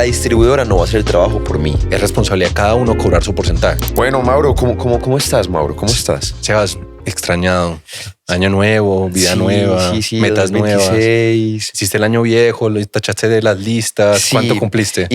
la distribuidora no va a hacer el trabajo por mí. Es responsabilidad de cada uno cobrar su porcentaje. Bueno, Mauro, ¿cómo estás, Mauro? ¿Cómo estás? Sebas, extrañado. Año nuevo, vida nueva, metas 2026. nuevas. Hiciste el año viejo, lo tachaste de las listas. Sí, ¿Cuánto cumpliste?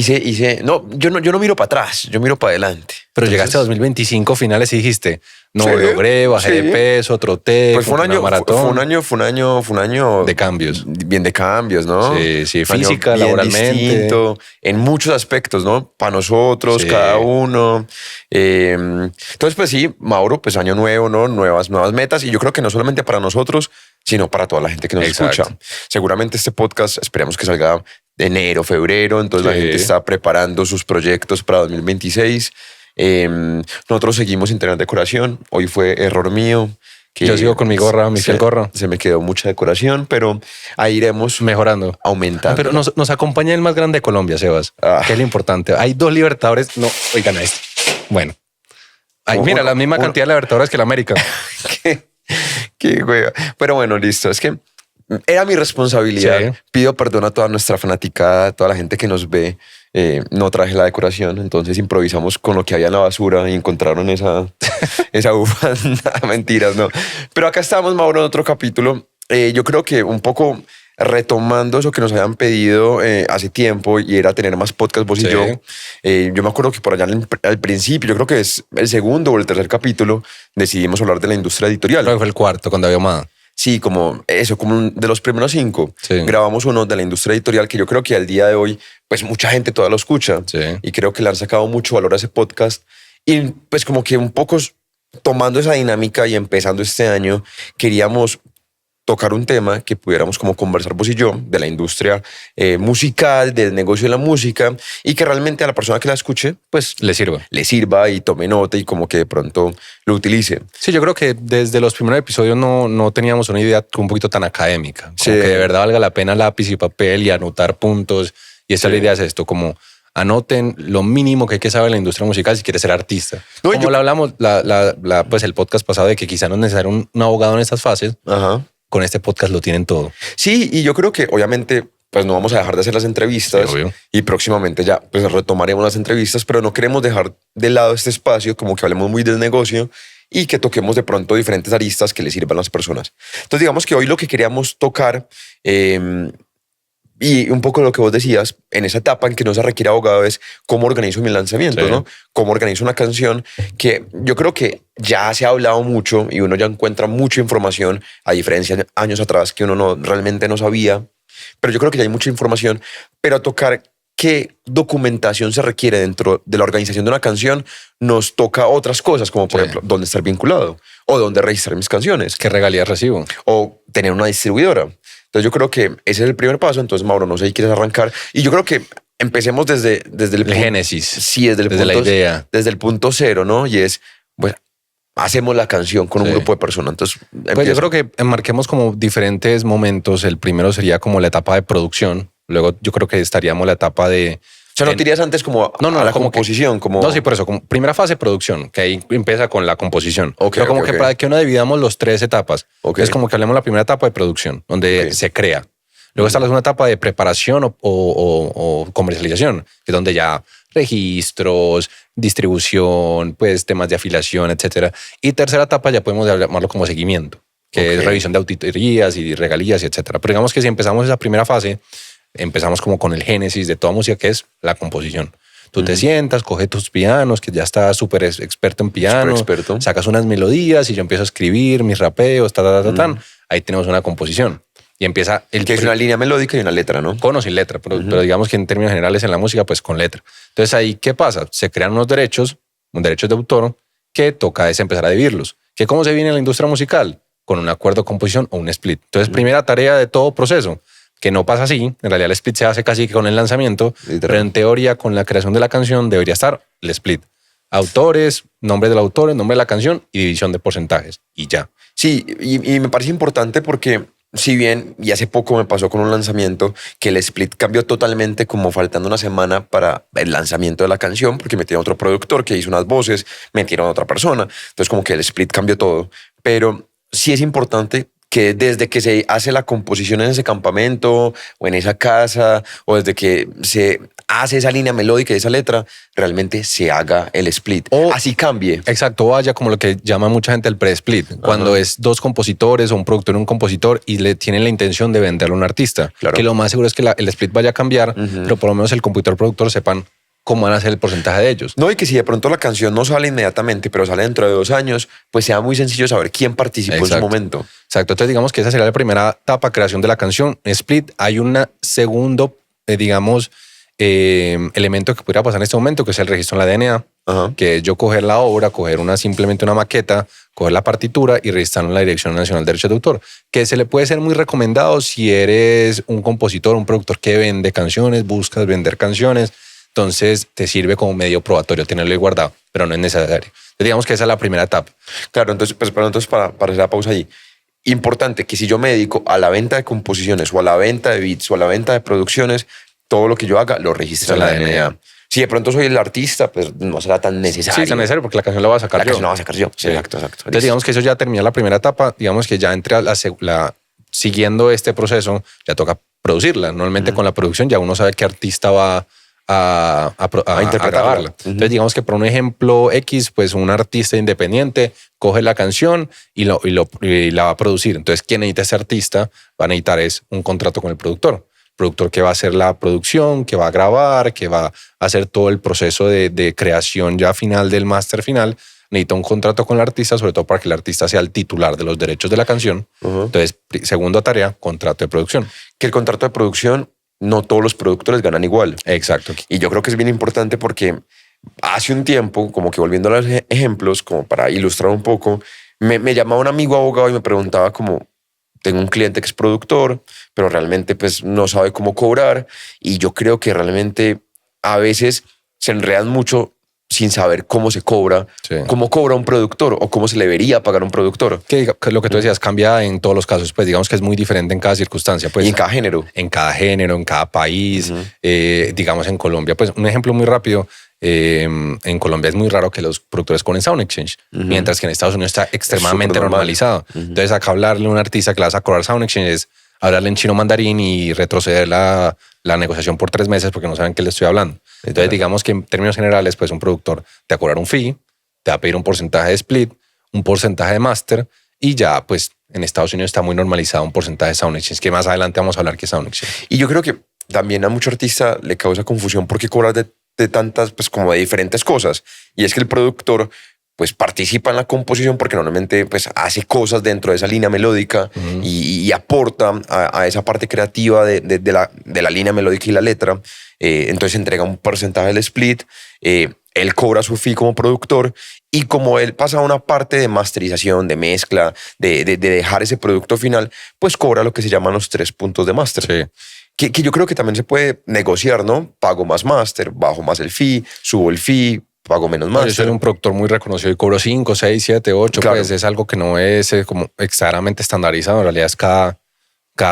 No, yo no miro para atrás, yo miro para adelante. Pero llegaste a 2025 finales y dijiste, no, Sí, logré, bajé de peso, troté, pues fue un año, maratón. Fue un año de cambios. Bien de cambios, ¿no? Sí, Un año física, bien laboralmente. distinto, en muchos aspectos, ¿no? Para nosotros, Sí. cada uno. Entonces, pues sí, Mauro, pues año nuevo, ¿no? Nuevas metas. Y yo creo que no solamente para nosotros, sino para toda la gente que nos Exacto. escucha. Seguramente este podcast esperemos que salga de enero, febrero. Entonces Sí. la gente está preparando sus proyectos para 2026. Nosotros seguimos en tener decoración. Hoy fue error mío. Que Yo sigo con mi gorra, mi fiel gorra. Se me quedó mucha decoración, pero ahí iremos Mejorando. aumentando. Pero nos acompaña el más grande de Colombia, Sebas. Que es lo importante. Hay 2 Libertadores. No, oigan a esto. Bueno. Ay, mira, la misma cantidad de Libertadores que el América. Qué hueva. Pero bueno, listo. Es que era mi responsabilidad. Sí. Pido perdón a toda nuestra fanaticada, a toda la gente que nos ve. No traje la decoración, entonces improvisamos con lo que había en la basura y encontraron esa bufanda. Mentiras, no. Pero acá estamos, Mauro, en otro capítulo. Yo creo que un poco retomando eso que nos habían pedido hace tiempo, y era tener más podcast vos y Sí. yo. Yo me acuerdo que por allá al principio, yo creo que es el segundo o el tercer capítulo, decidimos hablar de la industria editorial. Creo que fue el cuarto cuando había Omada. Sí, como de los primeros 5. Sí. Grabamos uno de la industria editorial que yo creo que al día de hoy, pues mucha gente todavía lo escucha. Sí. Y creo que le han sacado mucho valor a ese podcast. Y pues como que un poco tomando esa dinámica y empezando este año, queríamos tocar un tema que pudiéramos como conversar vos y yo de la industria musical, del negocio de la música, y que realmente a la persona que la escuche, pues Le sirva y tome nota y como que de pronto lo utilice. Sí, yo creo que desde los primeros episodios no teníamos una idea un poquito tan académica. Como Sí. que de verdad valga la pena lápiz y papel y anotar puntos. Y esa Sí. la idea es esto, como anoten lo mínimo que hay que saber de la industria musical si quieres ser artista. No, como lo hablamos pues el podcast pasado de que quizá no es necesario un abogado en estas fases. Ajá. Con este podcast lo tienen todo. Sí, y yo creo que obviamente pues no vamos a dejar de hacer las entrevistas, Sí, obvio. y próximamente ya pues retomaremos las entrevistas, pero no queremos dejar de lado este espacio, como que hablemos muy del negocio y que toquemos de pronto diferentes aristas que les sirvan a las personas. Entonces digamos que hoy lo que queríamos tocar, y un poco lo que vos decías, en esa etapa en que no se requiere abogado, es cómo organizo mi lanzamiento, Sí. ¿no? Cómo organizo una canción, que yo creo que ya se ha hablado mucho y uno ya encuentra mucha información, a diferencia de años atrás que uno realmente no sabía. Pero yo creo que ya hay mucha información, pero a tocar qué documentación se requiere dentro de la organización de una canción nos toca otras cosas, como por Sí. ejemplo, dónde estar vinculado o dónde registrar mis canciones ¿Qué regalías recibo? o tener una distribuidora. Entonces yo creo que ese es el primer paso. Entonces, Mauro, no sé si quieres arrancar. Y yo creo que empecemos desde el génesis. Sí, desde la idea. Desde el punto cero, ¿no? Y es, pues, hacemos la canción con un Sí. grupo de personas. Entonces, Pues yo creo que enmarquemos como diferentes momentos. El primero sería como la etapa de producción. Luego yo creo que estaríamos la etapa de... O sea, no te irías antes como a la como que- composición, como... No, sí, por eso, como primera fase producción, que ahí empieza con la composición. Ok, Pero como ok, que ok. para que uno dividamos los 3 etapas. Ok. Es como que hablemos la primera etapa de producción, donde Ok. se crea. Luego está la segunda etapa de preparación o comercialización, que es donde ya registros, distribución, pues temas de afiliación, etcétera. Y tercera etapa ya podemos llamarlo como seguimiento, que Ok. es revisión de auditorías y regalías, etcétera. Pero digamos que si empezamos esa primera fase, empezamos como con el génesis de toda música, que es la composición. Tú te sientas, coges tus pianos, que ya estás súper experto en piano, experto. sacas unas melodías y yo empiezo a escribir mis rapeos, tan. Ahí tenemos una composición. Y empieza el Que es una línea melódica y una letra, ¿no? con o sin letra, pero digamos que en términos generales en la música, pues con letra. Entonces ahí, ¿qué pasa? Se crean unos derechos de autor, que toca es empezar a dividirlos. ¿Que cómo se viene en la industria musical? Con un acuerdo de composición o un split. Entonces, primera tarea de todo proceso, que no pasa así. En realidad el split se hace casi que con el lanzamiento, Literal. pero en teoría con la creación de la canción debería estar el split. Autores, nombre del autor, nombre de la canción y división de porcentajes. Y ya. Sí, y me parece importante porque si bien, y hace poco me pasó con un lanzamiento, que el split cambió totalmente, como faltando una semana para el lanzamiento de la canción, porque metieron otro productor que hizo unas voces, metieron a otra persona. Entonces como que el split cambió todo. Pero sí es importante que desde que se hace la composición en ese campamento o en esa casa o desde que se hace esa línea melódica y esa letra, realmente se haga el split. O- Así cambie. Exacto, vaya como lo que llama mucha gente el pre-split, cuando es dos compositores o un productor y un compositor y le tienen la intención de venderlo a un artista. Claro. Que lo más seguro es que el split vaya a cambiar, pero por lo menos el compositor-productor sepan cómo van a ser el porcentaje de ellos. No, y que si de pronto la canción no sale inmediatamente, pero sale dentro de 2 años, pues sea muy sencillo saber quién participó en su Exacto. momento. Exacto, entonces digamos que esa sería la primera etapa, creación de la canción, split. Hay un segundo, elemento que pudiera pasar en este momento, que es el registro en la DNA, Ajá. que es yo coger la obra, coger simplemente una maqueta, coger la partitura y registrarlo en la Dirección Nacional de Derechos de Autor, que se le puede ser muy recomendado si eres un compositor, un productor que vende canciones, buscas vender canciones, entonces te sirve como medio probatorio tenerlo ahí guardado, pero no es necesario. Entonces, digamos que esa es la primera etapa. Claro, entonces, pues, pero entonces para hacer la pausa ahí, importante que si yo me dedico a la venta de composiciones o a la venta de beats o a la venta de producciones, todo lo que yo haga lo registra en la DNA. Si de pronto soy el artista, pues no será tan necesario. Sí, es necesario porque la canción la va a sacar La yo. canción la va a sacar yo. Sí. Exacto. Entonces, digamos que eso ya termina la primera etapa. Digamos que ya entre siguiendo este proceso, ya toca producirla. Normalmente con la producción ya uno sabe qué artista va a interpretarla. grabarla. Entonces, digamos que por un ejemplo X, pues un artista independiente coge la canción y la va a producir. Entonces, quien necesita ese artista va a necesitar es un contrato con el productor. Productor que va a hacer la producción, que va a grabar, que va a hacer todo el proceso de creación ya final del máster final. Necesita un contrato con el artista, sobre todo para que el artista sea el titular de los derechos de la canción. Entonces, segunda tarea, contrato de producción. Que el contrato de producción, no todos los productores ganan igual. Exacto. Y yo creo que es bien importante porque hace un tiempo, como que volviendo a los ejemplos, como para ilustrar un poco, me llamaba un amigo abogado y me preguntaba como, tengo un cliente que es productor, pero realmente pues no sabe cómo cobrar y yo creo que realmente a veces se enredan mucho sin saber cómo se cobra, Sí. cómo cobra un productor o cómo se le debería pagar a un productor Que lo que tú decías cambia en todos los casos, pues digamos que es muy diferente en cada circunstancia. Pues, y en cada género. en cada género, en cada país, digamos en Colombia. Pues un ejemplo muy rápido, en Colombia es muy raro que los productores cobren Sound Exchange, mientras que en Estados Unidos está extremadamente normal. normalizado. Entonces acá hablarle a un artista que le vas a cobrar Sound Exchange es hablarle en chino mandarín y retroceder la negociación por 3 meses porque no saben qué le estoy hablando. Entonces digamos que en términos generales pues un productor te va a cobrar un fee, te va a pedir un porcentaje de split, un porcentaje de master y ya pues en Estados Unidos está muy normalizado un porcentaje de Sound Exchange, que más adelante vamos a hablar que es Sound Exchange. Y yo creo que también a mucho artista le causa confusión porque cobrar de tantas, pues como de diferentes cosas. Y es que el productor pues participa en la composición porque normalmente pues hace cosas dentro de esa línea melódica y aporta a esa parte creativa de la línea melódica y la letra. Entonces entrega un porcentaje del split. Él cobra su fee como productor y como él pasa a una parte de masterización, de mezcla, de dejar ese producto final, pues cobra lo que se llaman los 3 puntos de máster. Sí. Que yo creo que también se puede negociar, ¿no? Pago más máster, bajo más el fee, subo el fee, pago menos Yo máster. soy un productor muy reconocido y cobro 5, 6, 7, 8. Claro. Pues es algo que no es como extremadamente estandarizado. En realidad es cada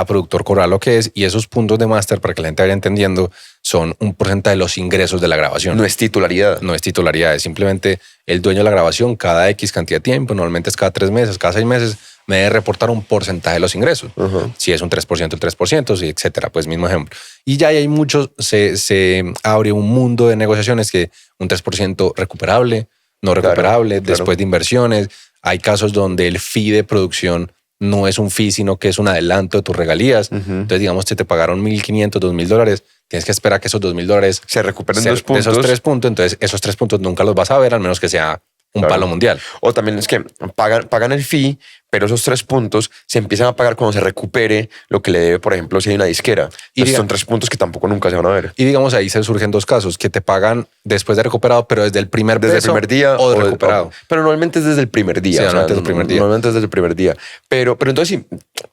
productor cobra lo que es y esos puntos de máster, para que la gente vaya entendiendo, son un porcentaje de los ingresos de la grabación. No es titularidad. No es titularidad, es simplemente el dueño de la grabación cada X cantidad de tiempo, normalmente es cada 3 meses, cada 6 meses, me debe reportar un porcentaje de los ingresos. Si es un 3%, el 3%, sí, etcétera, pues mismo ejemplo. Y ya hay muchos, se abre un mundo de negociaciones que un 3% recuperable, no recuperable, Claro. después de inversiones. Hay casos donde el fee de producción no es un fee, sino que es un adelanto de tus regalías. Entonces, digamos, te pagaron $1,500, $2,000, tienes que esperar que esos $2,000 Se recuperen de 2 puntos. esos 3 puntos. Entonces, esos 3 puntos nunca los vas a ver, al menos que sea un Claro. palo mundial. O también es que pagan el fee, pero esos 3 puntos se empiezan a pagar cuando se recupere lo que le debe, por ejemplo, si hay una disquera. Y Entonces son 3 puntos que tampoco nunca se van a ver. Y digamos, ahí se surgen 2 casos, que te pagan después de recuperado, pero desde el primer Desde peso el primer día o de recuperado. pero normalmente es desde el primer día. Sí, normalmente es el primer día. Normalmente es desde el primer día. Pero entonces sí,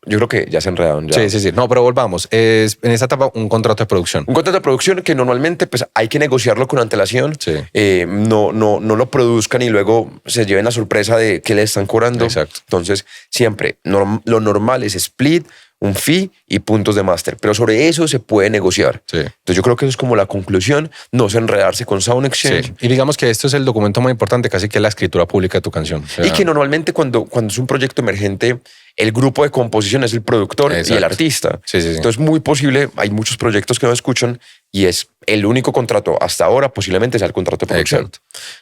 yo creo que ya se enredaron. Ya. Sí. No, pero volvamos. Es en esta etapa un contrato de producción. Un contrato de producción que normalmente pues, hay que negociarlo con antelación. Sí. No lo produzcan y luego se lleven la sorpresa de que le están cobrando. Exacto. Entonces, siempre lo normal es split un fee y puntos de máster, pero sobre eso se puede negociar. Sí. Entonces yo creo que eso es como la conclusión, no es enredarse con Sound Exchange. Sí. Y digamos que esto es el documento más importante, casi que es la escritura pública de tu canción. O sea, Y que normalmente cuando es un proyecto emergente, el grupo de composición es el productor y el artista. Sí. Entonces muy posible, hay muchos proyectos que no escuchan y es el único contrato hasta ahora, posiblemente sea el contrato de producción.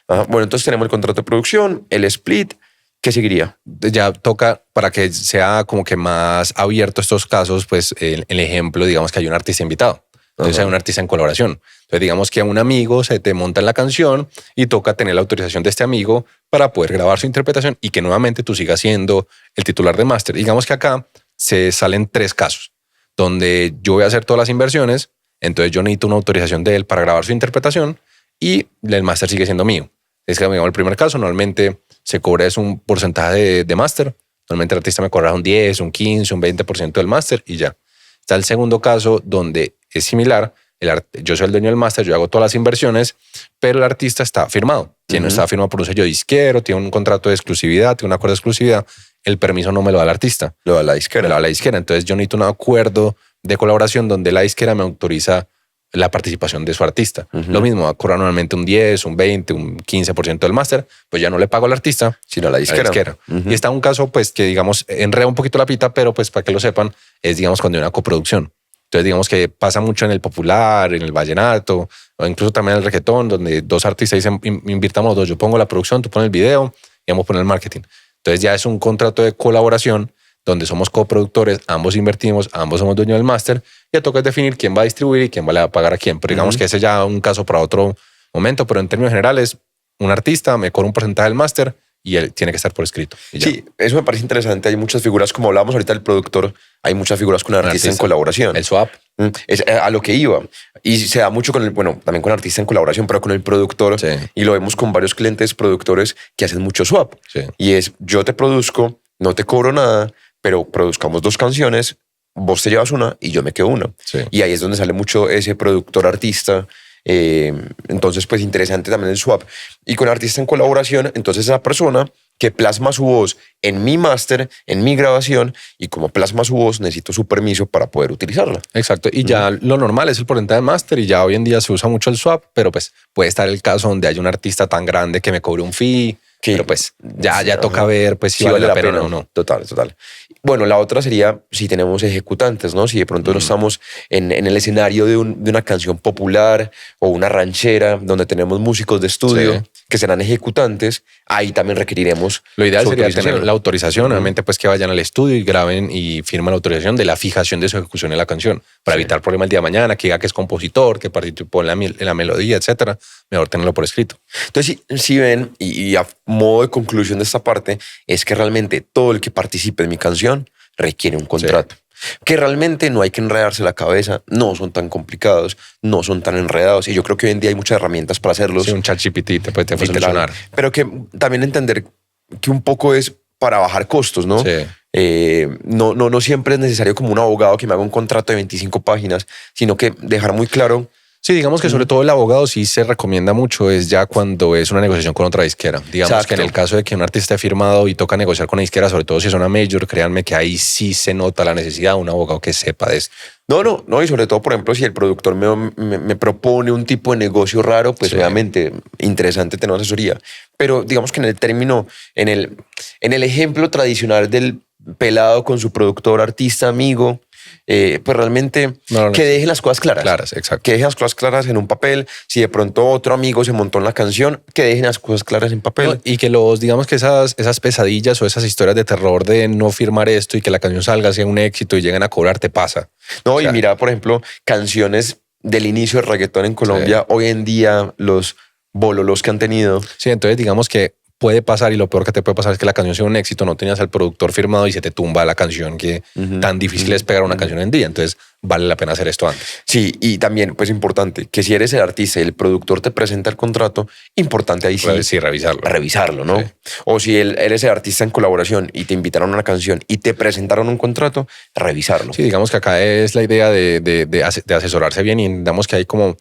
Ajá. Bueno, entonces tenemos el contrato de producción, el split. ¿Qué seguiría? Ya toca, para que sea como que más abierto estos casos, pues el ejemplo, digamos que hay un artista invitado. Entonces hay un artista en colaboración. Entonces digamos que a un amigo se te monta en la canción y toca tener la autorización de este amigo para poder grabar su interpretación y que nuevamente tú sigas siendo el titular de máster. Digamos que acá se salen 3 casos donde yo voy a hacer todas las inversiones, entonces yo necesito una autorización de él para grabar su interpretación y el máster sigue siendo mío. Es que digamos, el primer caso normalmente se cobra es un porcentaje de máster. Normalmente el artista me cobra un 10, un 15, un 20% del máster y ya. Está el segundo caso donde es similar. Yo soy el dueño del máster, yo hago todas las inversiones, pero el artista está firmado. Está firmado por un sello disquero, tiene un contrato de exclusividad, tiene un acuerdo de exclusividad. El permiso no me lo da el artista. Lo da la disquera. Me lo da la disquera. Entonces yo necesito un acuerdo de colaboración donde la disquera me autoriza la participación de su artista. Lo mismo, va a cobrar normalmente un 10, un 20, un 15% del máster, pues ya no le pago al artista, sino a la disquera. Y está un caso, pues, que digamos, enreda un poquito la pita, pero pues para que lo sepan, es digamos cuando hay una coproducción. Entonces digamos que pasa mucho en el popular, en el vallenato, o incluso también en el reggaetón, donde 2 artistas dicen, invirtamos 2, yo pongo la producción, tú pones el video y vamos a poner el marketing. Entonces ya es un contrato de colaboración donde somos coproductores, ambos invertimos, ambos somos dueños del máster, ya toca definir quién va a distribuir y quién va a pagar a quién. Pero digamos que ese ya es un caso para otro momento, pero en términos generales, un artista me cobra un porcentaje del máster y él tiene que estar por escrito. Sí, eso me parece interesante. Hay muchas figuras, como hablábamos ahorita del productor, hay muchas figuras con el artista en colaboración. El swap. Es a lo que iba. Y se da mucho con el, bueno, también con el artista en colaboración, pero con el productor. Sí. Y lo vemos con varios clientes productores que hacen mucho swap. Sí. Y es, yo te produzco, no te cobro nada, pero produzcamos 2 canciones, vos te llevas una y yo me quedo una. Sí. Y ahí es donde sale mucho ese productor artista. Entonces, pues interesante también el swap. Y con artista en colaboración, entonces esa persona que plasma su voz en mi máster, en mi grabación, y como plasma su voz, necesito su permiso para poder utilizarla. Exacto. Y ya lo normal es el porcentaje de máster y ya hoy en día se usa mucho el swap, pero pues puede estar el caso donde hay un artista tan grande que me cobre un fee, pero pues ya toca ver pues si vale la pena o no. Total. Bueno, la otra sería si tenemos ejecutantes, ¿no? Si de pronto no estamos en el escenario de una canción popular o una ranchera donde tenemos músicos de estudio que serán ejecutantes, ahí también requeriremos. Lo ideal sería tener la autorización, realmente pues que vayan al estudio y graben y firmen la autorización de la fijación de su ejecución en la canción para evitar problemas el día de mañana, que diga que es compositor, que participó en la melodía, etcétera. Mejor tenerlo por escrito. Entonces, si ven, y a modo de conclusión de esta parte, es que realmente todo el que participe en mi canción requiere un contrato. Que realmente no hay que enredarse la cabeza, no son tan complicados, no son tan enredados. Y yo creo que hoy en día hay muchas herramientas para hacerlos. Sí, un ChatGPT te puede solucionar. Pero que también entender que un poco es para bajar costos, ¿no? Sí. No siempre es necesario como un abogado que me haga un contrato de 25 páginas, sino que dejar muy claro. Sí, digamos que sobre todo el abogado sí se recomienda mucho es ya cuando es una negociación con otra disquera. Digamos Exacto. que en el caso de que un artista esté firmado y toca negociar con una disquera, sobre todo si es una major, créanme que ahí sí se nota la necesidad de un abogado que sepa de esto. No, y sobre todo, por ejemplo, si el productor me propone un tipo de negocio raro, pues obviamente interesante tener una asesoría. Pero digamos que en el término, en el ejemplo tradicional del pelado con su productor, artista, amigo, pues realmente que dejen las cosas claras. Claras, exacto. Que dejen las cosas claras en un papel. Si de pronto otro amigo se montó en la canción, que dejen las cosas claras en papel. No, y que digamos que esas pesadillas o esas historias de terror de no firmar esto y que la canción salga, sea un éxito y lleguen a cobrar, te pasa. No, o sea, y mira, por ejemplo, canciones del inicio del reggaetón en Colombia, hoy en día los bololos que han tenido. Sí, entonces digamos que puede pasar y lo peor que te puede pasar es que la canción sea un éxito, no tenías al productor firmado y se te tumba la canción, que tan difícil es pegar una canción en día. Entonces vale la pena hacer esto antes. Sí, y también pues importante que si eres el artista y el productor te presenta el contrato, importante ahí sí revisarlo. Revisarlo, ¿no? Sí. O si eres el artista en colaboración y te invitaron a una canción y te presentaron un contrato, revisarlo. Sí, digamos que acá es la idea de asesorarse bien y digamos que hay como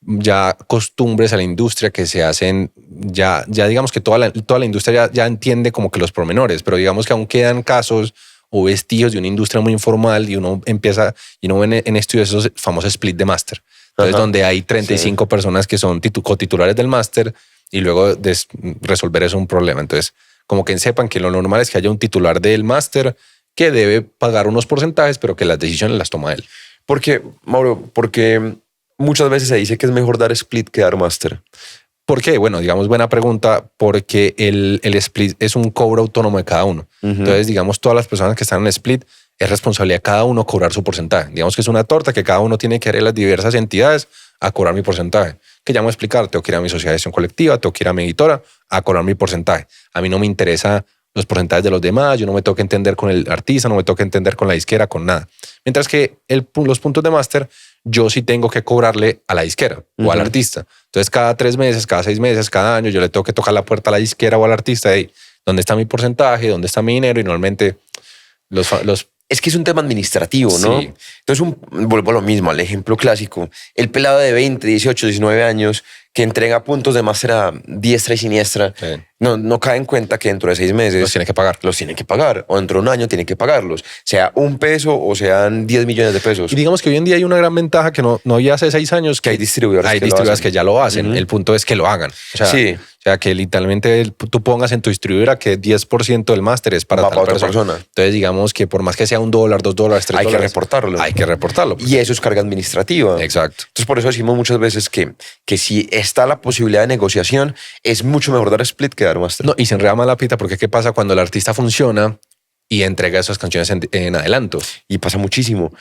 ya costumbres a la industria que se hacen, ya digamos que toda la industria ya entiende como que los pormenores, pero digamos que aún quedan casos o vestigios de una industria muy informal y uno empieza, y uno ve en estudios esos famosos split de máster. Entonces, donde hay 35 personas que son cotitulares del máster y luego resolver eso es un problema. Entonces, como que sepan que lo normal es que haya un titular del máster que debe pagar unos porcentajes, pero que las decisiones las toma él. Porque, Mauro, porque muchas veces se dice que es mejor dar split que dar máster. ¿Por qué? Bueno, digamos, buena pregunta, porque el split es un cobro autónomo de cada uno. Entonces, digamos, todas las personas que están en el split es responsabilidad de cada uno cobrar su porcentaje. Digamos que es una torta que cada uno tiene que ir a las diversas entidades a cobrar mi porcentaje. Que ya me voy a explicar, tengo que ir a mi sociedad de gestión colectiva, tengo que ir a mi editora a cobrar mi porcentaje. A mí no me interesa los porcentajes de los demás, yo no me tengo que entender con el artista, no me tengo que entender con la disquera, con nada. Mientras que los puntos de máster, yo sí tengo que cobrarle a la disquera o al artista. Entonces, cada 3 meses, cada 6 meses, cada año, yo le tengo que tocar la puerta a la disquera o al artista de dónde está mi porcentaje, dónde está mi dinero, y normalmente los es que es un tema administrativo, ¿no? Sí. Entonces, vuelvo a lo mismo, al ejemplo clásico. El pelado de 20, 18, 19 años que entrega puntos de máster a diestra y siniestra, no cae en cuenta que dentro de 6 meses los tiene que pagar. Los tiene que pagar. O dentro de un año tiene que pagarlos. Sea $1 o sean 10 millones de pesos. Y digamos que hoy en día hay una gran ventaja que no había hace 6 años. Que hay distribuidores que ya lo hacen. El punto es que lo hagan. O sea, que literalmente tú pongas en tu distribuidora que 10% del máster es para otra persona. Entonces, digamos que por más que sea $1, $2, $3, hay que reportarlo. Hay que reportarlo. Y eso es carga administrativa. Exacto. Entonces, por eso decimos muchas veces que si está la posibilidad de negociación, es mucho mejor dar split que dar máster. No, y se enreda más la pita, porque ¿qué pasa cuando el artista funciona y entrega esas canciones en adelanto? Y pasa muchísimo.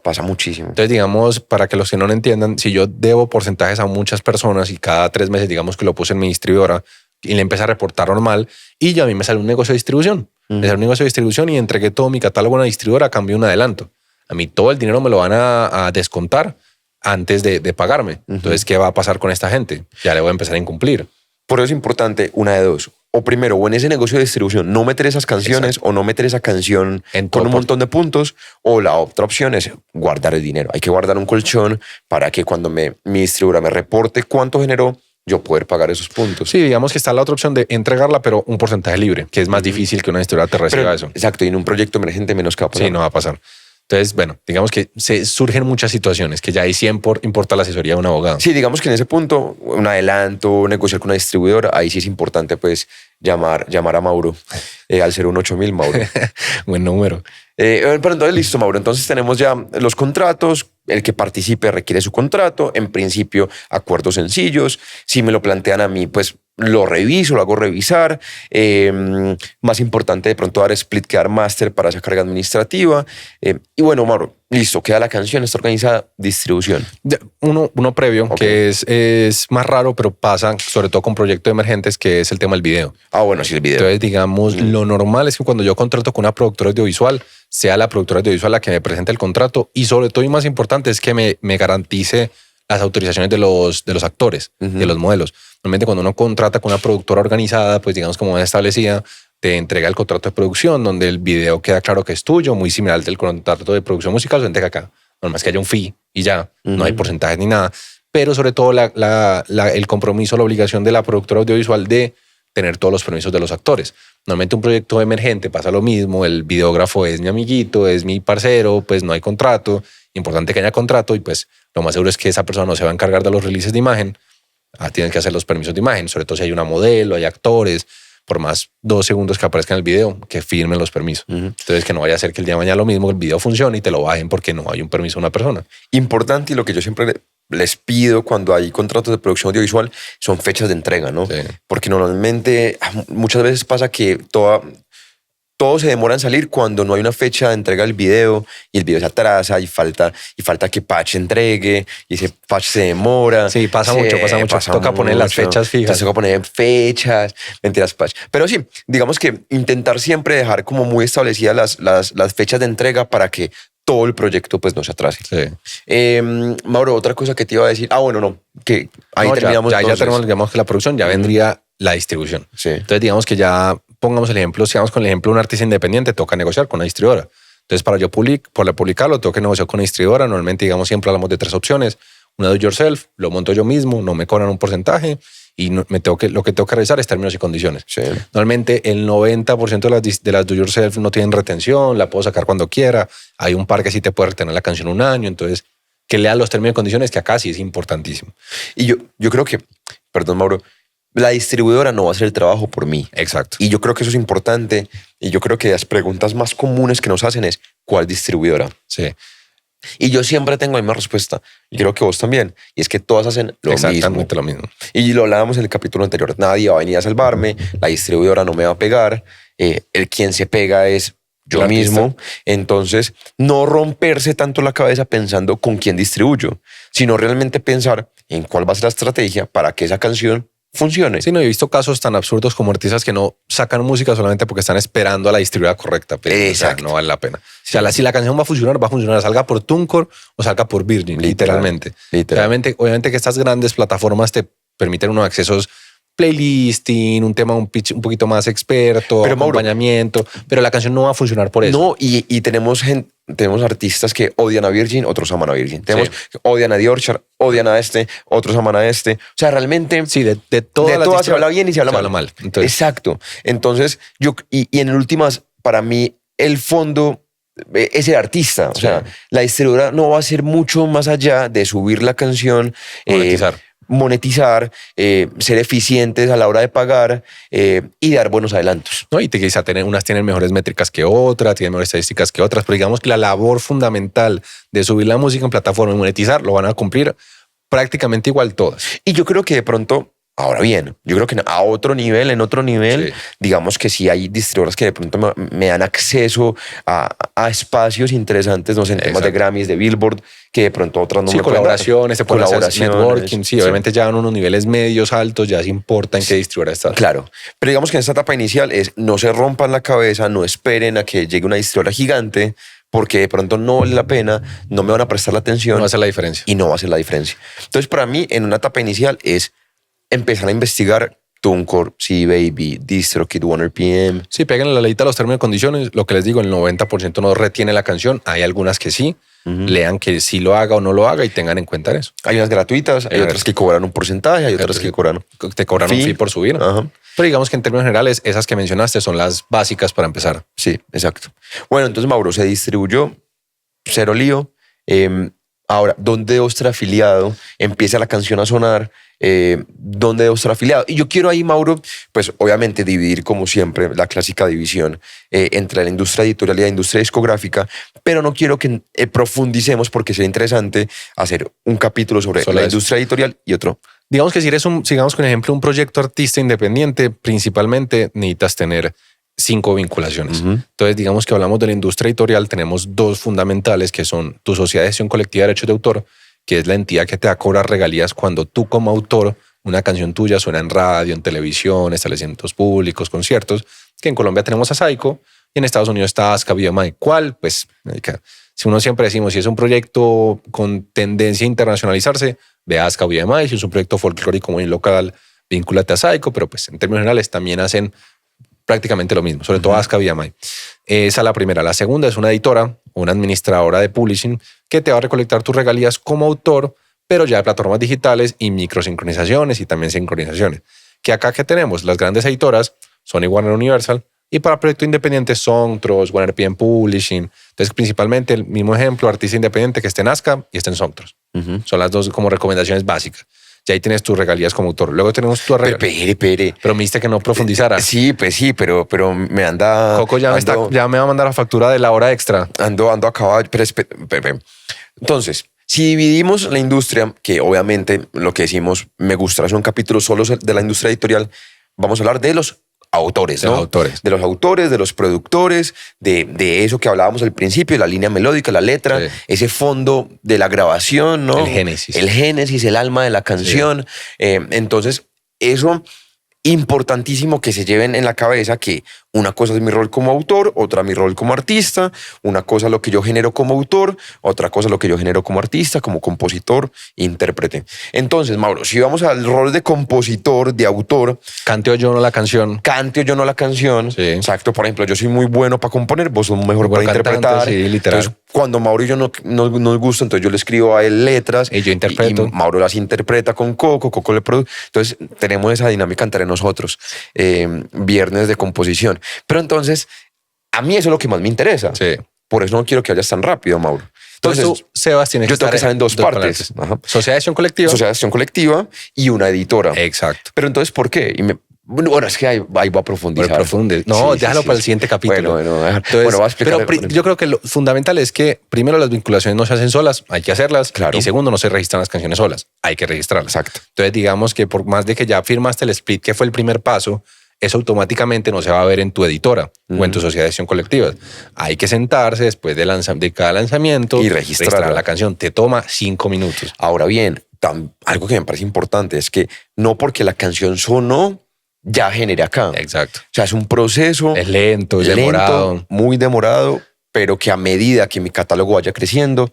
Pasa muchísimo. Entonces, digamos, para que los que no lo entiendan, si yo debo porcentajes a muchas personas y cada 3 meses, digamos que lo puse en mi distribuidora y le empecé a reportar normal, y ya a mí me sale un negocio de distribución. Me sale un negocio de distribución y entregué todo mi catálogo a una distribuidora a cambio de un adelanto. A mí todo el dinero me lo van a descontar antes de pagarme. Entonces, ¿qué va a pasar con esta gente? Ya le voy a empezar a incumplir. Por eso es importante una de dos. O primero, o en ese negocio de distribución, no meter esas canciones. Exacto. O no meter esa canción con un montón de puntos. O la otra opción es guardar el dinero. Hay que guardar un colchón para que cuando mi distribuidora me reporte cuánto generó, yo poder pagar esos puntos. Sí, digamos que está la otra opción de entregarla, pero un porcentaje libre, que es más difícil que una distribuidora te reciba eso. Exacto, y en un proyecto emergente menos que va a pasar. Sí, no va a pasar. Entonces, bueno, digamos que surgen muchas situaciones que ya ahí sí importa la asesoría de un abogado. Sí, digamos que en ese punto, un adelanto, negociar con una distribuidora, ahí sí es importante pues llamar a Mauro al 018.000 Mauro. Buen número. Pero entonces, listo, Mauro. Entonces tenemos ya los contratos. El que participe requiere su contrato. En principio, acuerdos sencillos. Si me lo plantean a mí, pues lo reviso, lo hago revisar. Más importante de pronto dar split que dar máster para esa carga administrativa. Y bueno, Mauro, listo, queda la canción, está organizada, distribución. Uno previo, que es más raro, pero pasa sobre todo con proyectos emergentes, que es el tema del video. Ah, bueno, sí, el video. Entonces, digamos, lo normal es que cuando yo contrato con una productora audiovisual, sea la productora audiovisual la que me presente el contrato, y sobre todo y más importante es que me garantice las autorizaciones de los actores, de los modelos. Normalmente cuando uno contrata con una productora organizada, pues digamos como establecida, te entrega el contrato de producción donde el video queda claro que es tuyo, muy similar al del contrato de producción musical, se entrega acá. Normal es que haya un fee y ya, no hay porcentajes ni nada. Pero sobre todo el compromiso, la obligación de la productora audiovisual de tener todos los permisos de los actores. Normalmente un proyecto emergente pasa lo mismo, el videógrafo es mi amiguito, es mi parcero, pues no hay contrato, importante que haya contrato y pues lo más seguro es que esa persona no se va a encargar de los releases de imagen, tienen que hacer los permisos de imagen, sobre todo si hay una modelo, hay actores, por más 2 segundos que aparezca en el video, que firmen los permisos. Entonces que no vaya a ser que el día de mañana lo mismo, el video funcione y te lo bajen porque no hay un permiso de una persona. Importante, y lo que yo siempre les pido cuando hay contratos de producción audiovisual son fechas de entrega, ¿no? Sí. Porque normalmente muchas veces pasa que todo se demora en salir cuando no hay una fecha de entrega del video y el video se atrasa y falta que Patch entregue y ese Patch se demora. Sí, pasa mucho. Toca poner las fechas fijas. Entonces toca poner fechas, mentiras, Patch. Pero sí, digamos que intentar siempre dejar como muy establecidas las fechas de entrega para que todo el proyecto pues no se atrase. Sí. Mauro, otra cosa que te iba a decir. Bueno, no, que ahí terminamos. Ya tenemos, digamos que la producción, ya vendría la distribución. Sí. Entonces digamos que ya pongamos el ejemplo, sigamos con el ejemplo de un artista independiente, toca negociar con una distribuidora. Entonces para yo publicarlo, tengo que negociar con una distribuidora. Normalmente digamos siempre hablamos de 3 opciones. Una do yourself, lo monto yo mismo, no me cobran un porcentaje y lo que tengo que revisar es términos y condiciones. Sí. Normalmente el 90% de las do yourself no tienen retención, la puedo sacar cuando quiera. Hay un par que sí te puede retener la canción un año, entonces que lean los términos y condiciones, que acá sí es importantísimo. Y yo creo que, perdón Mauro, la distribuidora no va a hacer el trabajo por mí. Exacto. Y yo creo que eso es importante. Y yo creo que las preguntas más comunes que nos hacen es, ¿cuál distribuidora? Sí. Y yo siempre tengo la misma respuesta. Y creo que vos también. Y es que todas hacen lo mismo. Exactamente lo mismo. Y lo hablábamos en el capítulo anterior. Nadie va a venir a salvarme. La distribuidora no me va a pegar. El quien se pega es yo El artista. mismo. Entonces, no romperse tanto la cabeza pensando con quién distribuyo, sino realmente pensar en cuál va a ser la estrategia para que esa canción funcione. Sí, no, he visto casos tan absurdos como artistas que no sacan música solamente porque están esperando a la distribuidora correcta. Pero, Exacto. O sea, no vale la pena. O sea, si la canción va a funcionar, salga por TuneCore o salga por Virgin, literalmente. Obviamente que estas grandes plataformas te permiten unos accesos playlisting, un tema un poquito más experto, Pero, Mauro, acompañamiento, pero la canción no va a funcionar por eso. No, y tenemos artistas que odian a Virgin, otros aman a Virgin. Tenemos que odian a The Orchard, odian a este, otros aman a este. O sea, realmente Sí, de todas se habla bien y se habla mal. Entonces, Exacto. Entonces, y en últimas, para mí, el fondo es el artista. O sea, la distribuidora no va a hacer mucho más allá de subir la canción, monetizar, ser eficientes a la hora de pagar y dar buenos adelantos. ¿no? Y quizá unas tienen mejores métricas que otras, tienen mejores estadísticas que otras, pero digamos que la labor fundamental de subir la música en plataforma y monetizar lo van a cumplir prácticamente igual todas. Y yo creo que de pronto, ahora bien, yo creo que en otro nivel, digamos que sí hay distribuidoras que de pronto me dan acceso a espacios interesantes, no sé, en temas de Grammys, de Billboard, que de pronto otras no me colaboraciones, pueden dar. networking, obviamente ya van unos niveles medios altos, ya se importa en qué distribuidora está. Claro, pero digamos que en esta etapa inicial es no se rompan la cabeza, no esperen a que llegue una distribuidora gigante, porque de pronto no vale la pena, no me van a prestar la atención. No va a hacer la diferencia. Y no va a hacer la diferencia. Entonces, para mí, en una etapa inicial es empezar a investigar TuneCore, CD Baby, DistroKid, 1RPM. Sí, peguen la leyita a los términos y condiciones. Lo que les digo, el 90% no retiene la canción. Hay algunas que sí. Lean que sí lo haga o no lo haga y tengan en cuenta eso. Hay unas gratuitas, hay otras que cobran un porcentaje, hay otras que te cobran un fee por subir. Ajá. Pero digamos que en términos generales, esas que mencionaste son las básicas para empezar. Sí, exacto. Bueno, entonces Mauro se distribuyó, cero lío. Ahora, ¿dónde debo estar afiliado? Empieza la canción a sonar. ¿Dónde debo estar afiliado? Y yo quiero ahí, Mauro, pues obviamente dividir como siempre la clásica división entre la industria editorial y la industria discográfica, pero no quiero que profundicemos porque sería interesante hacer un capítulo sobre la industria editorial y otro. Digamos que si eres sigamos con ejemplo, un proyecto artista independiente, principalmente necesitas tener 5 vinculaciones. Entonces, digamos que hablamos de la industria editorial, tenemos 2 fundamentales que son tu sociedad de gestión colectiva de derechos de autor, que es la entidad que te va a cobrar regalías cuando tú como autor, una canción tuya suena en radio, en televisión, establecimientos públicos, conciertos, que en Colombia tenemos a Saico y en Estados Unidos está ASCA BMI. ¿Cuál? Pues, si uno siempre decimos, si es un proyecto con tendencia a internacionalizarse, ve a ASCA BMI, si es un proyecto folclórico muy local, vínculate a Saico, pero pues en términos generales también hacen prácticamente lo mismo, sobre todo ASCA BMI. Esa es la primera. La segunda es una editora, una administradora de publishing que te va a recolectar tus regalías como autor, pero ya de plataformas digitales y microsincronizaciones y también sincronizaciones. Que acá que tenemos las grandes editoras, Sony, Warner, Universal, y para proyectos independientes Songtros, 1RPM Publishing. Entonces, principalmente el mismo ejemplo, artista independiente que esté en ASCA y esté en Songtros. Son las 2 como recomendaciones básicas. Ya ahí tienes tus regalías como autor. Luego tenemos tu regalías. Pero me diste que no profundizara. Sí, pues sí, pero me anda... Coco ya me va a mandar la factura de la hora extra. Ando a caballo. Pero, entonces, si dividimos la industria, que obviamente lo que decimos, me gustaría hacer un capítulo solo de la industria editorial, vamos a hablar de los autores, ¿no? De los autores, de los productores, de eso que hablábamos al principio, la línea melódica, la letra, ese fondo de la grabación, ¿no? El génesis, el alma de la canción. Entonces, eso importantísimo que se lleven en la cabeza que Una cosa es mi rol como autor, otra mi rol como artista, una cosa lo que yo genero como autor, otra cosa lo que yo genero como artista, como compositor, intérprete. Entonces, Mauro, si vamos al rol de compositor, de autor, Cante o yo no la canción. cante o yo no la canción. Sí. Exacto. Por ejemplo, yo soy muy bueno para componer, vos sos mejor para Buen cantante, interpretar. sí, literal. Entonces, cuando Mauro y yo nos gusta, entonces yo le escribo a él letras. Y yo interpreto. Y Mauro las interpreta con Coco le produce. Entonces, tenemos esa dinámica entre nosotros. Viernes de composición. Pero entonces, a mí eso es lo que más me interesa. Sí. Por eso no quiero que vayas tan rápido, Mauro. Entonces, tú, Sebas, tienes yo tengo que estar en dos partes. Ajá. Sociedad de acción colectiva. Sociedad de acción colectiva y una editora. Exacto. Pero entonces, ¿por qué? Bueno, es que ahí va a profundizar. No, Sí, déjalo sí, para sí. el siguiente capítulo. Bueno, Entonces, voy a explicar. pero yo creo que lo fundamental es que primero las vinculaciones no se hacen solas, hay que hacerlas. Claro. Y segundo, no se registran las canciones solas, hay que registrarlas. Exacto. Entonces, digamos que por más de que ya firmaste el split, que fue el primer paso, eso automáticamente no se va a ver en tu editora o en tu sociedad de acción colectiva. Hay que sentarse después de cada lanzamiento Y registrar la canción. Te toma 5 minutos. Ahora bien, algo que me parece importante es que no porque la canción sonó, ya genere acá. Exacto. O sea, es un proceso Es lento, demorado. muy demorado, pero que a medida que mi catálogo vaya creciendo,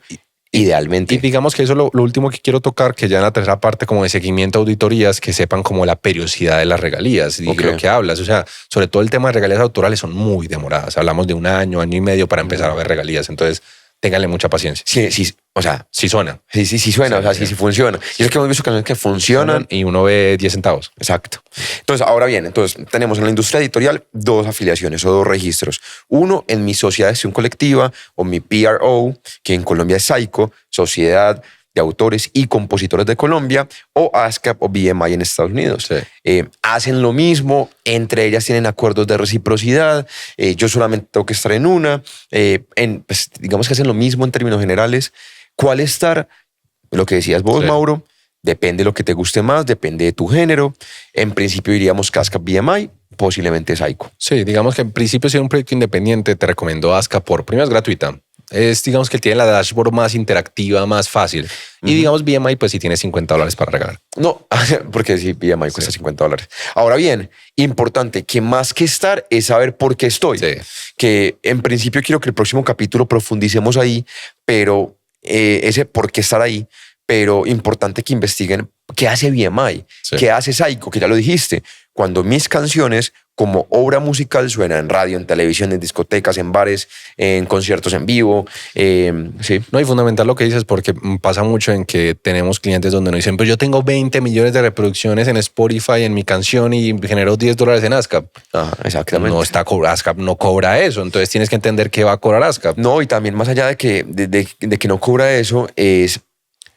idealmente. Y digamos que eso es lo último que quiero tocar, que ya en la tercera parte como de seguimiento a auditorías, que sepan como la periodicidad de las regalías y lo que hablas. O sea, sobre todo el tema de regalías autorales son muy demoradas. Hablamos de un año y medio para empezar a ver regalías. Entonces, ténganle mucha paciencia. Sí, o sea, Sí suena. sí suena, o sea, sí funciona. Y es que hemos visto canciones que funcionan. Y uno ve 10 centavos. Exacto. Entonces, ahora bien, tenemos en la industria editorial dos afiliaciones o dos registros. Uno en mi sociedad de acción colectiva o mi PRO, que en Colombia es SAICO, Sociedad de Autores y Compositores de Colombia, o ASCAP o BMI en Estados Unidos. Sí. Hacen lo mismo, entre ellas tienen acuerdos de reciprocidad, yo solamente tengo que estar en una, pues, digamos que hacen lo mismo en términos generales. ¿Cuál estar? Lo que decías vos, Sí. Mauro, depende de lo que te guste más, depende de tu género. En principio diríamos ASCAP BMI, posiblemente SAICO. Sí, digamos que en principio si es un proyecto independiente, te recomiendo ASCA primero es gratuita. Es, digamos que tiene la dashboard más interactiva, más fácil. Y digamos BMI, pues sí tiene $50 para regalar. No, porque sí, BMI cuesta $50. Ahora bien, importante, que más que estar es saber por qué estoy. Sí. Que en principio quiero que el próximo capítulo profundicemos ahí, pero ese por qué estar ahí, pero importante que investiguen qué hace BMI, Sí. qué hace SAICO, que ya lo dijiste. Cuando mis canciones como obra musical suenan en radio, en televisión, en discotecas, en bares, en conciertos en vivo. Sí. No, y fundamental lo que dices, porque pasa mucho en que tenemos clientes donde nos dicen, pues yo tengo 20 millones de reproducciones en Spotify en mi canción y genero $10 en ASCAP. Ajá, exactamente. No está ASCAP no cobra eso, entonces tienes que entender qué va a cobrar ASCAP. No, y también más allá de que no cobra eso, es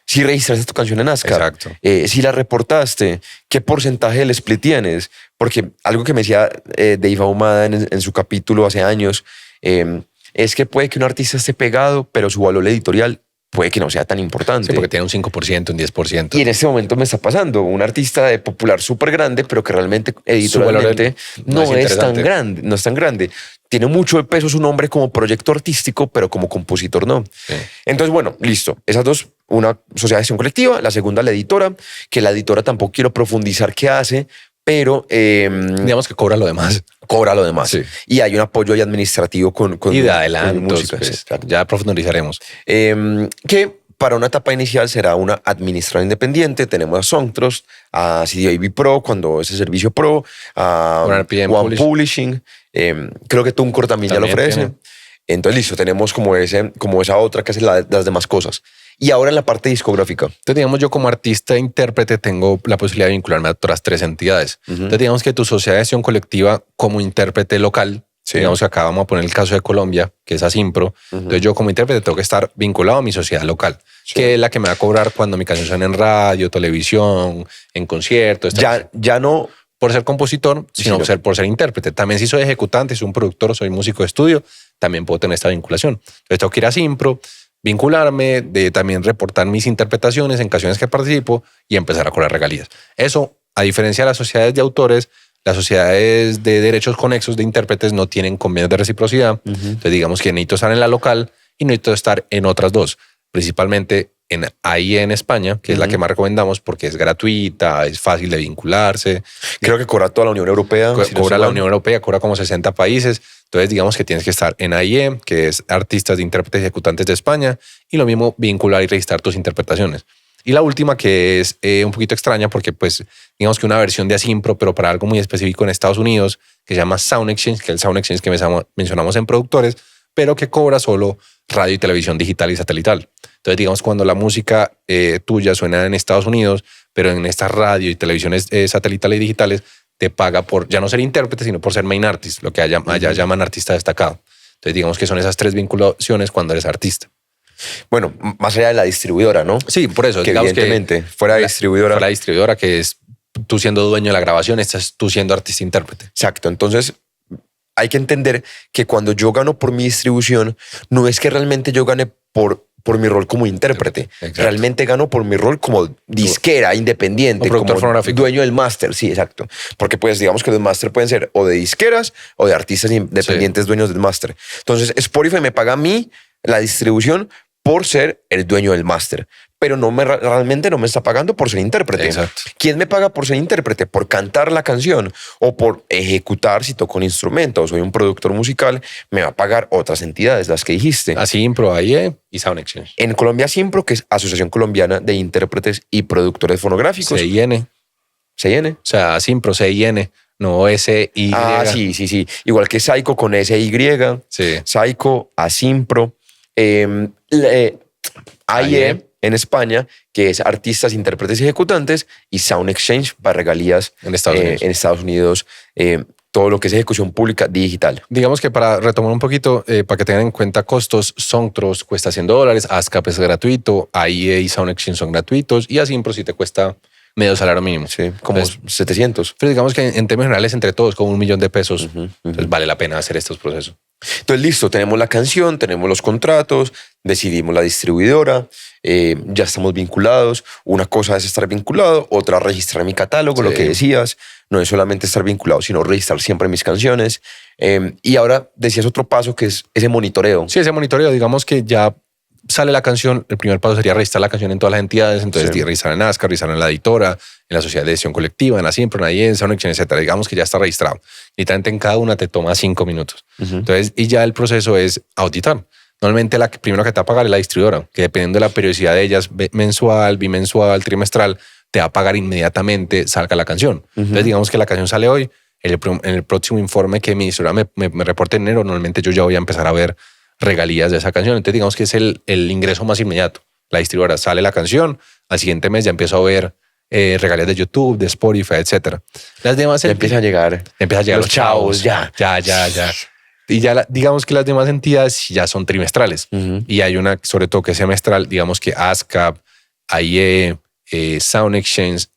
si registraste tu canción en ASCAP, Exacto. Si la reportaste, qué porcentaje del split tienes. Porque algo que me decía Dave Ahumada en su capítulo hace años, es que puede que un artista esté pegado, pero su valor editorial puede que no sea tan importante. Sí, porque tiene un 5%, un 10%. Y en este momento me está pasando un artista de popular súper grande, pero que realmente editorialmente no es tan grande, no es tan grande. Tiene mucho de peso su nombre como proyecto artístico, pero como compositor no. Sí. Entonces, bueno, listo. Esas dos, una sociedad de acción colectiva, la segunda la editora, que la editora tampoco quiero profundizar qué hace, pero digamos que cobra lo demás. cobra lo demás. Sí. Y hay un apoyo ahí administrativo con Y de con adelantos, música. pues, Exacto. ya profundizaremos. Que para una etapa inicial será una administradora independiente. Tenemos a Songtrust, a CD Baby Pro, cuando ese servicio Pro, a One RPM One Publishing. Creo que TuneCore también ya lo También ofrece. tiene. Entonces, listo, tenemos como esa otra que hace las demás cosas. Y ahora en la parte discográfica. Entonces, digamos, yo como artista e intérprete tengo la posibilidad de vincularme a otras 3 entidades. Entonces, digamos que tu sociedad de acción colectiva como intérprete local, Sí. digamos que acá vamos a poner el caso de Colombia, que es Asimpro. Entonces, yo como intérprete tengo que estar vinculado a mi sociedad local, que es la que me va a cobrar cuando mi canción suena en radio, televisión, en conciertos. Ya no. Por ser compositor, sino por ser intérprete. También si soy ejecutante, soy un productor, soy músico de estudio, también puedo tener esta vinculación. Entonces tengo que ir a Simpro, vincularme, también reportar mis interpretaciones en canciones que participo y empezar a cobrar regalías. Eso, a diferencia de las sociedades de autores, las sociedades de derechos conexos de intérpretes no tienen convenios de reciprocidad. Entonces digamos que necesito estar en la local y necesito estar en otras dos, principalmente en AIE en España, que es la que más recomendamos porque es gratuita, es fácil de vincularse. Creo que cobra toda la Unión Europea. Cobra la Unión Europea, cobra como 60 países. Entonces, digamos que tienes que estar en AIE, que es Artistas, Intérpretes y Ejecutantes de España, y lo mismo vincular y registrar tus interpretaciones. Y la última, que es un poquito extraña porque, pues, digamos que una versión de Asimpro, pero para algo muy específico en Estados Unidos, que se llama Sound Exchange, que es el Sound Exchange que mencionamos en productores, pero que cobra solo radio y televisión digital y satelital. Entonces, digamos, cuando la música tuya suena en Estados Unidos, pero en estas radio y televisiones satelitales y digitales, te paga por ya no ser intérprete, sino por ser main artist, lo que allá llaman artista destacado. Entonces, digamos que son esas 3 vinculaciones cuando eres artista. Bueno, más allá de la distribuidora, ¿no? Sí, por eso. Que evidentemente, fuera de distribuidora. Fuera de distribuidora, que es tú siendo dueño de la grabación, estás tú siendo artista-intérprete. Exacto. Entonces, hay que entender que cuando yo gano por mi distribución, no es que realmente yo gane por mi rol como intérprete. Exacto. Realmente gano por mi rol como disquera, independiente, productor fonográfico, dueño del máster. Sí, exacto. Porque pues digamos que los máster pueden ser o de disqueras o de artistas independientes dueños del máster. Entonces Spotify me paga a mí la distribución por ser el dueño del máster, pero realmente no me está pagando por ser intérprete. Exacto. ¿Quién me paga por ser intérprete? Por cantar la canción o por ejecutar si toco un instrumento o soy un productor musical, me va a pagar otras entidades, las que dijiste. Asimpro, AIE y Sound Exchange. En Colombia, Asimpro, que es Asociación Colombiana de Intérpretes y Productores Fonográficos. CIN. CIN. O sea, Asimpro, CIN, no SY. Ah, sí. Igual que Saico con SY. Sí. Saico, Asimpro. AIE en España, que es Artistas, Intérpretes y Ejecutantes, y Sound Exchange para regalías en Estados Unidos. En Estados Unidos, todo lo que es ejecución pública digital. Digamos que para retomar un poquito, para que tengan en cuenta costos, Songtrust cuesta $100, ASCAP es gratuito, AIE y Sound Exchange son gratuitos, y Asimpro sí te cuesta medio salario mínimo. Sí, como entonces, 700. Pero digamos que en términos generales, entre todos, como $1.000.000. Entonces vale la pena hacer estos procesos. Entonces, listo, tenemos la canción, tenemos los contratos, decidimos la distribuidora, ya estamos vinculados. Una cosa es estar vinculado, otra registrar mi catálogo, lo que decías. No es solamente estar vinculado, sino registrar siempre mis canciones. Y ahora decías otro paso que es ese monitoreo. Sí, ese monitoreo, digamos que ya sale la canción, el primer paso sería registrar la canción en todas las entidades, entonces registrar en ASCAR, registrar en la editora, en la sociedad de edición colectiva, en la Asimpro, en AIE, en Sound Exchange, etcétera. Digamos que ya está registrado. Literalmente en cada una te toma 5 minutos. Entonces, y ya el proceso es auditar. Normalmente la primera que te va a pagar es la distribuidora, que dependiendo de la periodicidad de ellas, mensual, bimensual, trimestral, te va a pagar inmediatamente salga la canción. Entonces, digamos que la canción sale hoy, en el próximo informe que mi distribuidora me reporte en enero, normalmente yo ya voy a empezar a ver regalías de esa canción. Entonces, digamos que es el ingreso más inmediato. La distribuidora sale la canción, al siguiente mes ya empiezo a ver regalías de YouTube, de Spotify, etcétera. Las demás empiezan a llegar. Empiezan a llegar los chavos. Ya. Y ya digamos que las demás entidades ya son trimestrales. Y hay una, sobre todo, que es semestral, digamos que ASCAP, AIE, Sound Exchange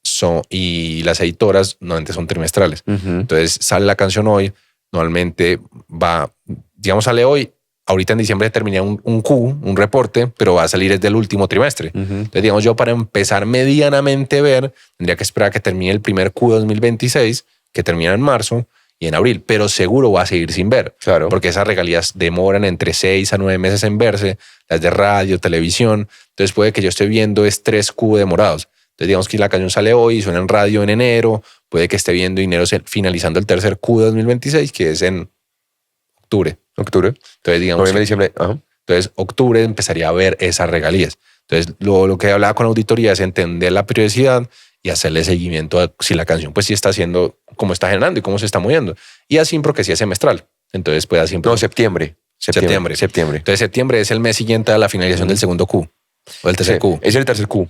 y las editoras normalmente son trimestrales. Entonces sale la canción hoy, normalmente va, digamos, sale hoy. Ahorita en diciembre terminé un Q, un reporte, pero va a salir desde el último trimestre. Entonces, digamos, yo para empezar medianamente ver, tendría que esperar a que termine el primer Q 2026, que termina en marzo y en abril, pero seguro va a seguir sin ver. Claro. Porque esas regalías demoran entre 6 a 9 meses en verse, las de radio, televisión. Entonces puede que yo esté viendo 3 Q demorados. Entonces, digamos que la canción sale hoy, suena en radio en enero, puede que esté viendo enero finalizando el tercer Q de 2026, que es en octubre. Entonces, digamos. Noviembre, diciembre. Entonces, octubre empezaría a ver esas regalías. Entonces, lo que hablaba con auditoría es entender la periodicidad y hacerle seguimiento a si la canción, pues sí está haciendo, cómo está generando y cómo se está moviendo. Y Asimpro, que sí es semestral. Entonces, pues Asimpro. No, septiembre. Entonces, septiembre es el mes siguiente a la finalización del segundo Q o del tercer Q. Es el tercer Q.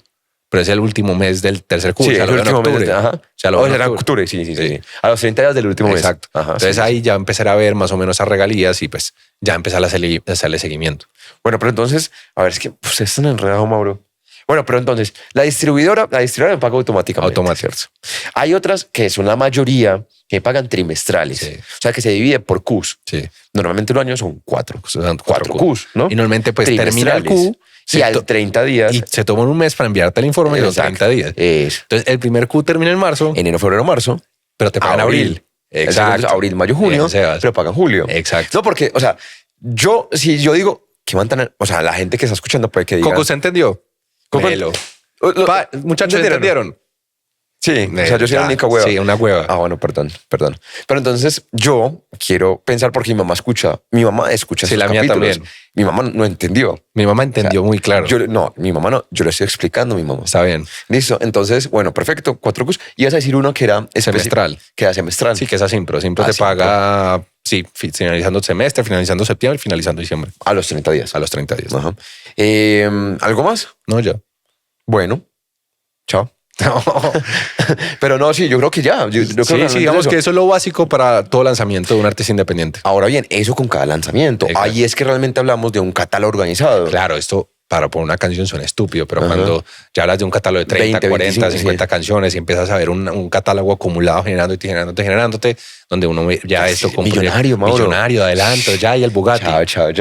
Pero es el último mes del tercer Q. Sí, es el último mes. Era octubre, sí. A los 30 días del último mes. Exacto. Entonces ahí ya empezar a ver más o menos a regalías y pues ya empezar a hacerle seguimiento. Bueno, pero entonces, a ver, es que pues, es tan enredado, Mauro. Bueno, pero entonces, la distribuidora me paga automáticamente. Hay otras que son la mayoría que pagan trimestrales. Sí. O sea, que se divide por Qs. Sí. Normalmente un año son 4. Son 4 Qs, ¿no? Y normalmente pues termina el Q. Y al 30 días. Y se toman un mes para enviarte el informe y son 30 días. Eso. Entonces, el primer Q termina en marzo. Enero, febrero, marzo. Pero te pagan abril. Exacto. Abril, mayo, junio. Pero pagan julio. Exacto. No, porque, o sea, si yo digo que van tan... O sea, la gente que está escuchando puede que diga... ¿Coco se entendió? Melo. Muchachos, ¿entendieron? Sí, o sea, yo soy la única hueva. Sí, una hueva. Ah, bueno, perdón. Pero entonces yo quiero pensar porque mi mamá escucha Sí, esos la mía capítulos. también. Mi mamá no entendió. Mi mamá entendió muy claro. Mi mamá no, yo le estoy explicando a mi mamá. Está bien. Listo, entonces, bueno, perfecto, 4 cursos. Ibas a decir uno que era Semestral. Que era semestral. Sí, que es Asimpro. Asimpro te paga, finalizando semestre, finalizando septiembre, finalizando diciembre. A los 30 días. A los 30 días. Ajá. ¿Algo más? No, ya. Bueno, chao. No. Pero no, sí, yo creo que ya. Sí, digamos que eso es lo básico para todo lanzamiento de un artista independiente. Ahora bien, eso con cada lanzamiento. Exacto. Ahí es que realmente hablamos de un catálogo organizado. Claro, esto para poner una canción suena estúpido, pero cuando ya hablas de un catálogo de 30, 20, 40, 25, 50 canciones y empiezas a ver un catálogo acumulado generándote, donde uno ve ya esto como millonario, adelanto, ya y el Bugatti. Chao.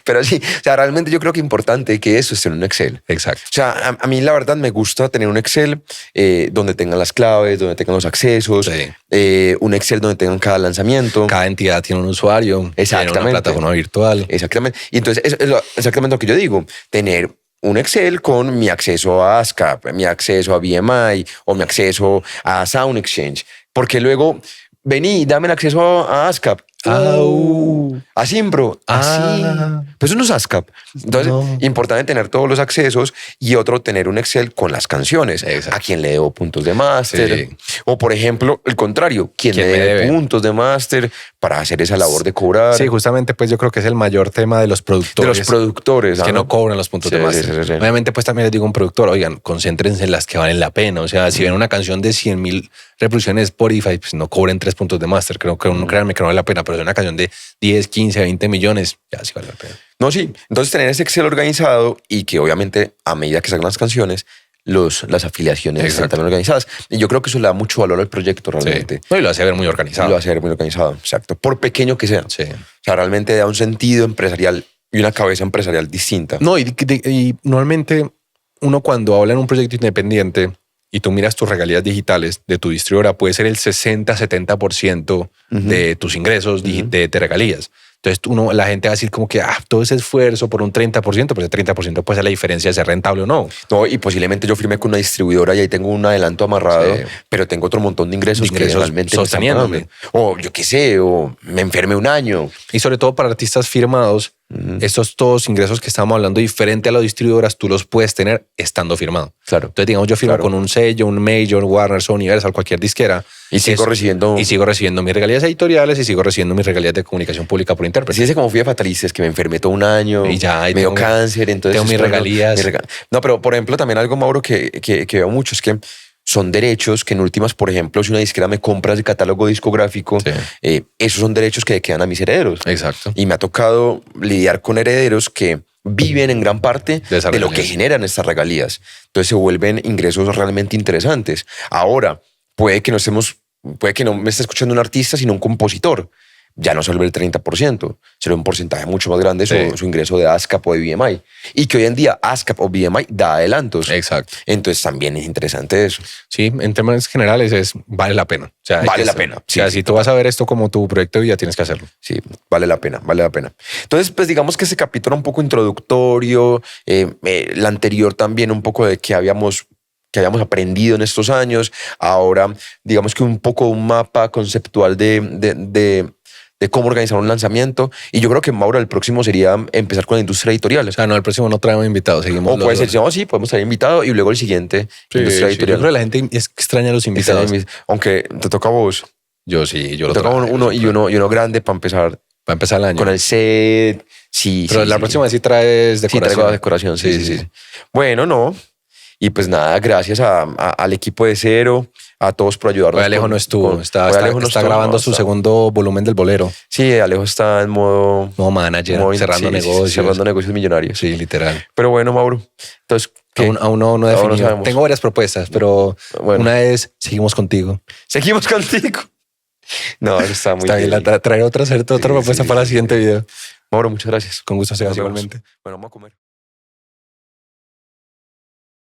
Pero sí, o sea, realmente yo creo que es importante que eso esté en un Excel. Exacto. O sea, a mí la verdad me gusta tener un Excel donde tengan las claves, donde tengan los accesos, un Excel donde tengan cada lanzamiento. Cada entidad tiene un usuario, tiene una plataforma virtual. Exactamente. Y entonces eso es exactamente lo que yo digo, tener un Excel con mi acceso a ASCAP, mi acceso a BMI o mi acceso a Sound Exchange. Porque luego, vení, dame el acceso a ASCAP. A Simpro. Pues eso no es ASCAP. Entonces, importante tener todos los accesos y otro, tener un Excel con las canciones. Exacto. A quién le debo puntos de máster. Sí. O, por ejemplo, el contrario, quién me debe puntos de máster para hacer esa labor de cobrar. Sí, justamente, pues yo creo que es el mayor tema de los productores. De los productores. Que no cobran los puntos de máster. Sí. Obviamente, pues también les digo a un productor, oigan, concéntrense en las que valen la pena. O sea, si ven una canción de 100,000 reproducciones de Spotify, pues no cobren 3 puntos de máster. Creo que créanme que no vale la pena, pero es una canción de 10, 15, 20 millones, ya sí vale la pena. No, sí. Entonces tener ese Excel organizado y que obviamente a medida que salgan las canciones, las afiliaciones están también organizadas. Y yo creo que eso le da mucho valor al proyecto realmente. Sí. No, y lo hace ver muy organizado. Lo hace ver muy organizado, exacto. Por pequeño que sea. Sí. O sea, realmente da un sentido empresarial y una cabeza empresarial distinta. No, y normalmente uno cuando habla en un proyecto independiente y tú miras tus regalías digitales de tu distribuidora, puede ser el 60-70% de tus ingresos de regalías. Entonces la gente va a decir como que todo ese esfuerzo por un 30%, pues el 30% puede ser la diferencia de ser rentable o no. No, y posiblemente yo firmé con una distribuidora y ahí tengo un adelanto amarrado, pero tengo otro montón de ingresos que realmente sosteniéndome. O yo qué sé, o me enfermé un año. Y sobre todo para artistas firmados, estos todos ingresos que estamos hablando diferente a las distribuidoras, tú los puedes tener estando firmado. Claro. Entonces, digamos, yo firmo con un sello, un Major, Warner, Sony, Universal, cualquier disquera. Y sigo recibiendo mis regalías editoriales y sigo recibiendo mis regalías de comunicación pública por intérprete. Sí, ese como fui a Fatalices, que me enfermé todo un año. Y ya. Me dio cáncer, entonces... Tengo mis regalías. No, pero por ejemplo, también algo, Mauro, que veo mucho es que son derechos que en últimas, por ejemplo, si una disquera me compra el catálogo discográfico, esos son derechos que quedan a mis herederos. Exacto. Y me ha tocado lidiar con herederos que viven en gran parte de lo que generan estas regalías. Entonces se vuelven ingresos realmente interesantes. Ahora, puede que no me esté escuchando un artista, sino un compositor. Ya no se vuelve el 30%, será un porcentaje mucho más grande su ingreso de ASCAP o de BMI. Y que hoy en día ASCAP o BMI da adelantos. Exacto. Entonces también es interesante eso. Sí, en términos generales vale la pena. O sea, vale la pena. O sea, si tú vas a ver esto como tu proyecto de vida, tienes que hacerlo. Sí, vale la pena. Entonces, pues digamos que ese capítulo un poco introductorio, el anterior también un poco de que habíamos aprendido en estos años. Ahora, digamos que un poco un mapa conceptual de cómo organizar un lanzamiento. Y yo creo que, Mauro, el próximo sería empezar con la industria editorial. O sea, no, el próximo no traemos invitados, seguimos. O puede ser, no, sí, podemos traer invitado y luego el siguiente, industria editorial. Yo creo que la gente extraña a los invitados. Aunque te toca a vos. Yo sí, yo lo toca uno grande para empezar. Para empezar el año. Con el set. Sí, pero la próxima sí traes decoración. Sí, traigo decoración, sí. Bueno, no. Y pues nada, gracias al equipo de Cero, a todos por ayudarnos. Hoy Alejo no estuvo, está grabando su segundo volumen del Bolero. Sí, Alejo está en modo manager, cerrando negocios. Cerrando negocios millonarios. Sí, literal. Pero bueno, Mauro, entonces... Aún no definido. Tengo varias propuestas, pero una es, seguimos contigo. Seguimos contigo. No, eso está muy bien. Traer otra propuesta para el siguiente video. Mauro, muchas gracias. Con gusto, Sebas, igualmente. Bueno, vamos a comer.